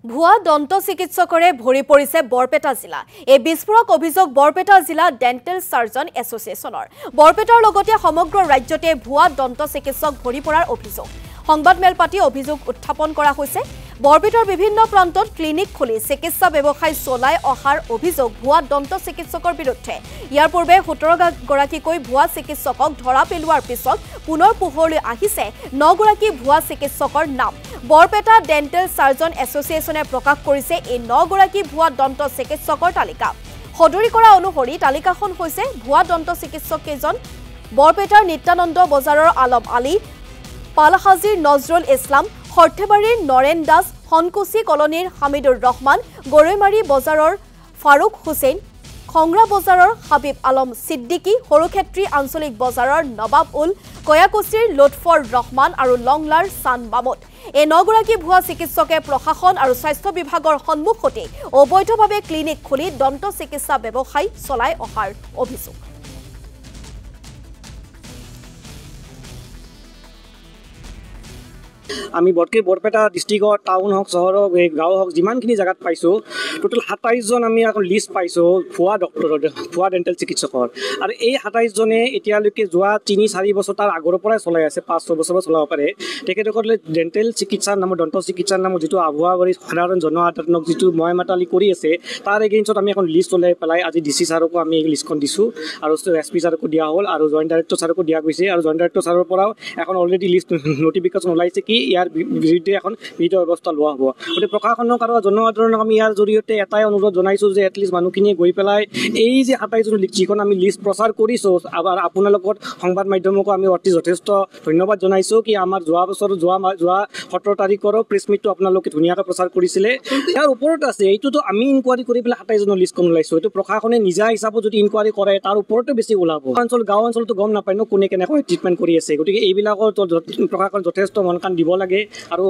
ভুয়া দন্ত চিকিৎসকৰে ভৰি পৰিছে বৰপেটা জিলা। এই বিস্ফোৰক অভিযোগ বৰপেটা জিলা ডেণ্টেল সাৰ্জন এছ'চিয়েশ্যনৰ। বৰপেটাৰ লগতে সমগ্ৰ ৰাজ্যতে ভুৱা দন্ত চিকিৎসক ভৰি পৰাৰ অভিযোগ। সংবাদমেল পাতি অভিযোগ উত্থাপন কৰা হৈছে। বৰপেটাৰ বিভিন্ন প্ৰান্তত ক্লিনিক খুলি চিকিৎসা ব্যৱসায় চলাই অহাৰ অভিযোগ ভুৱা দন্ত চিকিৎসকৰ বিৰুদ্ধে। ইয়াৰ পূৰ্বে 17 গৰাকীকৈ ভুৱা চিকিৎসকক ধৰা পেলোৱাৰ পিছত পুনৰ পোহৰলৈ আহিছে 9 গৰাকী ভুৱা চিকিৎসকৰ নাম। বৰপেটা ডেণ্টেল সাৰ্জন এছ'চিয়েশ্যনে প্ৰকাশ কৰিছে এই 9 গৰাকী ভুৱা দন্ত চিকিৎসকৰ তালিকা। সদৰি কৰা অনুসৰি তালিকাখন হৈছে ভুৱা দন্ত চিকিৎসক কেইজন: বৰপেটাৰ নিত্যানন্দ বজাৰৰ আলম আলী, পালহাজিৰ নজৰুল ইছলাম, সৰ্থেবাৰীৰ নৰেন দাস, হনকুচি কলনীৰ হামিদুৰ ৰহমান, গৰৈমাৰী বজাৰৰ ফাৰুক হুছেইন, খংৰা বজাৰৰ হাবিব আলম ছিদ্দিকী, সৰুক্ষেত্ৰী আঞ্চলিক বজাৰৰ নবাব উল, কয়াকুছিৰ লুৎফৰ ৰহমান আৰু লংলাৰ চান মামুদ। এই 9 গৰাকী ভুৱা চিকিৎসকে প্ৰশাসন আৰু স্বাস্থ্য বিভাগৰ সন্মুখতে অবৈধভাৱে ক্লিনিক খুলি দন্ত চিকিৎসা ব্যৱসায় চলাই অহাৰ অভিযোগ। আমি বৰপেটা ডিষ্ট্ৰিক্টত টাউন হওক চহৰ হওক গাঁও হওক যিমানখিনি জেগাত পাইছোঁ টোটেল 27জন আমি এখন লিষ্ট পাইছোঁ ভুৱা ডক্টৰৰ, ভুৱা ডেণ্টেল চিকিৎসকৰ। আৰু এই 27জনে এতিয়ালৈকে যোৱা 3-4 বছৰ তাৰ আগৰ পৰাই চলাই আছে, 5-6 বছৰ চলাব পাৰে। তেখেতসকলে ডেণ্টেল চিকিৎসাৰ নামত, দন্ত চিকিৎসাৰ নামত যিটো আভুৱা কৰি সাধাৰণ জনসাধাৰণক যিটো ময় মাতালি কৰি আছে, তাৰ এগেইনষ্টত আমি এখন লিষ্ট ওলাই পেলাই আজি DC ছাৰকো আমি এই লিষ্টখন দিছোঁ আৰু SP ছাৰকো দিয়া হ'ল আৰু জইণ্ট ডাইৰেক্টৰ ছাৰকো দিয়া গৈছে। আৰু জইণ্ট ডাইৰেক্টৰ ছাৰৰ পৰাও এখন অলৰেডি লিষ্ট নটিফিকেশ্যন ওলাইছে কি ইয়াৰ বিৰুদ্ধে এখন বিহিত ব্যৱস্থা লোৱা হ'ব। গতিকে প্ৰশাসনক আৰু জনসাধাৰণক আমি ইয়াৰ জৰিয়তে এটাই অনুৰোধ জনাইছোঁ যে এটলিষ্ট মানুহখিনিয়ে গৈ পেলাই এই যে 27জন যিখন আমি লিষ্ট প্ৰচাৰ কৰিছোঁ, আৰু আপোনালোকৰ সংবাদ মাধ্যমকো আমি অতি যথেষ্ট ধন্যবাদ জনাইছোঁ কি আমাৰ যোৱা 17 তাৰিখৰো প্ৰেছ মিটটো আপোনালোকে ধুনীয়াকৈ প্ৰচাৰ কৰিছিলে। ইয়াৰ ওপৰত আছে এইটোতো আমি ইনকুৱাৰী কৰি পেলাই 27জনৰ লিষ্টখন ওলাইছোঁ। এইটো প্ৰশাসনে নিজা হিচাপত যদি ইনকুৱাৰী কৰে তাৰ ওপৰতে বেছি ওলাব। গাঁও অঞ্চলতো গম নাপায় ন কোনে কেনেকৈ ট্ৰিটমেণ্ট কৰি আছে। গতিকে এইবিলাকৰ প্ৰশাসন যথেষ্ট মন কাণ দিব লাগে। আৰু